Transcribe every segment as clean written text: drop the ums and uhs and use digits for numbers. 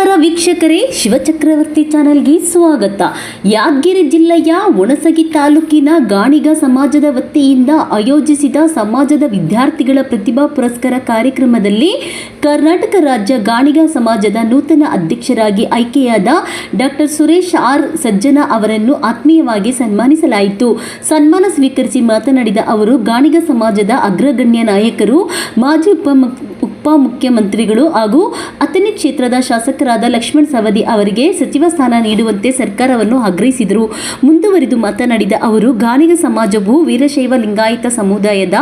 ನಮಸ್ಕಾರ ವೀಕ್ಷಕರೇ, ಶಿವಚಕ್ರವರ್ತಿ ಚಾನೆಲ್ಗೆ ಸ್ವಾಗತ. ಯಾದಗಿರಿ ಜಿಲ್ಲೆಯ ಹುಣಸಗಿ ತಾಲೂಕಿನ ಗಾಣಿಗ ಸಮಾಜದ ವತಿಯಿಂದ ಆಯೋಜಿಸಿದ ಸಮಾಜದ ವಿದ್ಯಾರ್ಥಿಗಳ ಪ್ರತಿಭಾ ಪುರಸ್ಕಾರ ಕಾರ್ಯಕ್ರಮದಲ್ಲಿ ಕರ್ನಾಟಕ ರಾಜ್ಯ ಗಾಣಿಗ ಸಮಾಜದ ನೂತನ ಅಧ್ಯಕ್ಷರಾಗಿ ಆಯ್ಕೆಯಾದ ಡಾಕ್ಟರ್ ಸುರೇಶ್ ಆರ್ ಸಜ್ಜನ ಅವರನ್ನು ಆತ್ಮೀಯವಾಗಿ ಸನ್ಮಾನಿಸಲಾಯಿತು. ಸನ್ಮಾನ ಸ್ವೀಕರಿಸಿ ಮಾತನಾಡಿದ ಅವರು, ಗಾಣಿಗ ಸಮಾಜದ ಅಗ್ರಗಣ್ಯ ನಾಯಕರು, ಮಾಜಿ ಉಪಮುಖ್ಯಮಂತ್ರಿಗಳು ಹಾಗೂ ಅಥಣಿ ಕ್ಷೇತ್ರದ ಶಾಸಕರಾದ ಲಕ್ಷ್ಮಣ ಸವದಿ ಅವರಿಗೆ ಸಚಿವ ಸ್ಥಾನ ನೀಡುವಂತೆ ಸರ್ಕಾರವನ್ನು ಆಗ್ರಹಿಸಿದರು. ಮುಂದುವರಿದು ಮಾತನಾಡಿದ ಅವರು, ಗಾಣಿಗ ಸಮಾಜವು ವೀರಶೈವ ಲಿಂಗಾಯತ ಸಮುದಾಯದ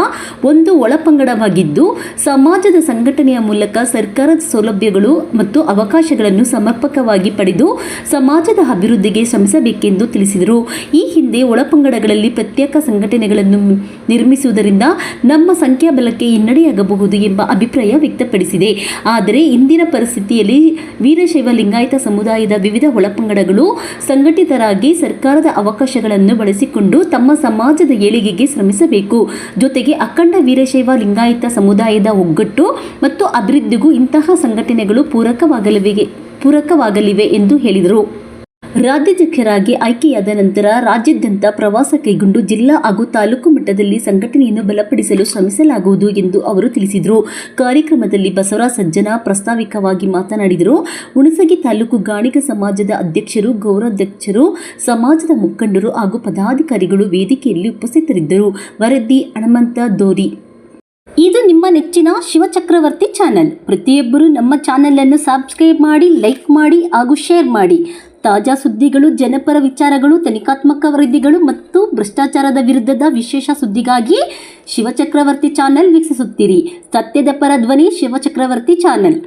ಒಂದು ಒಳಪಂಗಡವಾಗಿದ್ದು, ಸಮಾಜದ ಸಂಘಟನೆಯ ಮೂಲಕ ಸರ್ಕಾರದ ಸೌಲಭ್ಯಗಳು ಮತ್ತು ಅವಕಾಶಗಳನ್ನು ಸಮರ್ಪಕವಾಗಿ ಪಡೆದು ಸಮಾಜದ ಅಭಿವೃದ್ಧಿಗೆ ಶ್ರಮಿಸಬೇಕೆಂದು ತಿಳಿಸಿದರು. ಈ ಹಿಂದೆ ಒಳಪಂಗಡಗಳಲ್ಲಿ ಪ್ರತ್ಯೇಕ ಸಂಘಟನೆಗಳನ್ನು ನಿರ್ಮಿಸುವುದರಿಂದ ನಮ್ಮ ಸಂಖ್ಯಾಬಲಕ್ಕೆ ಹಿನ್ನಡೆಯಾಗಬಹುದು ಎಂಬ ಅಭಿಪ್ರಾಯ ವ್ಯಕ್ತಪಡಿಸಿದೆ. ಆದರೆ ಇಂದಿನ ಪರಿಸ್ಥಿತಿಯಲ್ಲಿ ವೀರಶೈವ ಲಿಂಗಾಯತ ಸಮುದಾಯದ ವಿವಿಧ ಒಳಪಂಗಡಗಳು ಸಂಘಟಿತರಾಗಿ ಸರ್ಕಾರದ ಅವಕಾಶಗಳನ್ನು ಬಳಸಿಕೊಂಡು ತಮ್ಮ ಸಮಾಜದ ಏಳಿಗೆಗೆ ಶ್ರಮಿಸಬೇಕು. ಜೊತೆಗೆ ಅಖಂಡ ವೀರಶೈವ ಲಿಂಗಾಯತ ಸಮುದಾಯದ ಒಗ್ಗಟ್ಟು ಮತ್ತು ಅಭಿವೃದ್ಧಿಗೂ ಇಂತಹ ಸಂಘಟನೆಗಳು ಪೂರಕವಾಗಲಿವೆ ಎಂದು ಹೇಳಿದರು. ರಾಜ್ಯಾಧ್ಯಕ್ಷರಾಗಿ ಆಯ್ಕೆಯಾದ ನಂತರ ರಾಜ್ಯಾದ್ಯಂತ ಪ್ರವಾಸ ಕೈಗೊಂಡು ಜಿಲ್ಲಾ ಹಾಗೂ ತಾಲೂಕು ಮಟ್ಟದಲ್ಲಿ ಸಂಘಟನೆಯನ್ನು ಬಲಪಡಿಸಲು ಶ್ರಮಿಸಲಾಗುವುದು ಎಂದು ಅವರು ತಿಳಿಸಿದರು. ಕಾರ್ಯಕ್ರಮದಲ್ಲಿ ಬಸವರಾಜ ಸಜ್ಜನ ಪ್ರಾಸ್ತಾವಿಕವಾಗಿ ಮಾತನಾಡಿದರು. ಹುಣಸಗಿ ತಾಲೂಕು ಗಾಣಿಗ ಸಮಾಜದ ಅಧ್ಯಕ್ಷರು, ಗೌರವಾಧ್ಯಕ್ಷರು, ಸಮಾಜದ ಮುಖಂಡರು ಹಾಗೂ ಪದಾಧಿಕಾರಿಗಳು ವೇದಿಕೆಯಲ್ಲಿ ಉಪಸ್ಥಿತರಿದ್ದರು. ವರದಿ ಹನುಮಂತ ದೋರಿ. ಇದು ನಿಮ್ಮ ನೆಚ್ಚಿನ ಶಿವಚಕ್ರವರ್ತಿ ಚಾನೆಲ್. ಪ್ರತಿಯೊಬ್ಬರು ನಮ್ಮ ಚಾನೆಲ್ ಅನ್ನು ಸಬ್ಸ್ಕ್ರೈಬ್ ಮಾಡಿ, ಲೈಕ್ ಮಾಡಿ ಹಾಗೂ ಶೇರ್ ಮಾಡಿ. ತಾಜಾ ಸುದ್ದಿಗಳು, ಜನಪರ ವಿಚಾರಗಳು, ತನಿಖಾತ್ಮಕ ವರದಿಗಳು ಮತ್ತು ಭ್ರಷ್ಟಾಚಾರದ ವಿರುದ್ಧದ ವಿಶೇಷ ಸುದ್ದಿಗಾಗಿ ಶಿವಚಕ್ರವರ್ತಿ ಚಾನೆಲ್ ವೀಕ್ಷಿಸುತ್ತೀರಿ. ಸತ್ಯದ ಪರ ಧ್ವನಿ ಶಿವಚಕ್ರವರ್ತಿ ಚಾನೆಲ್.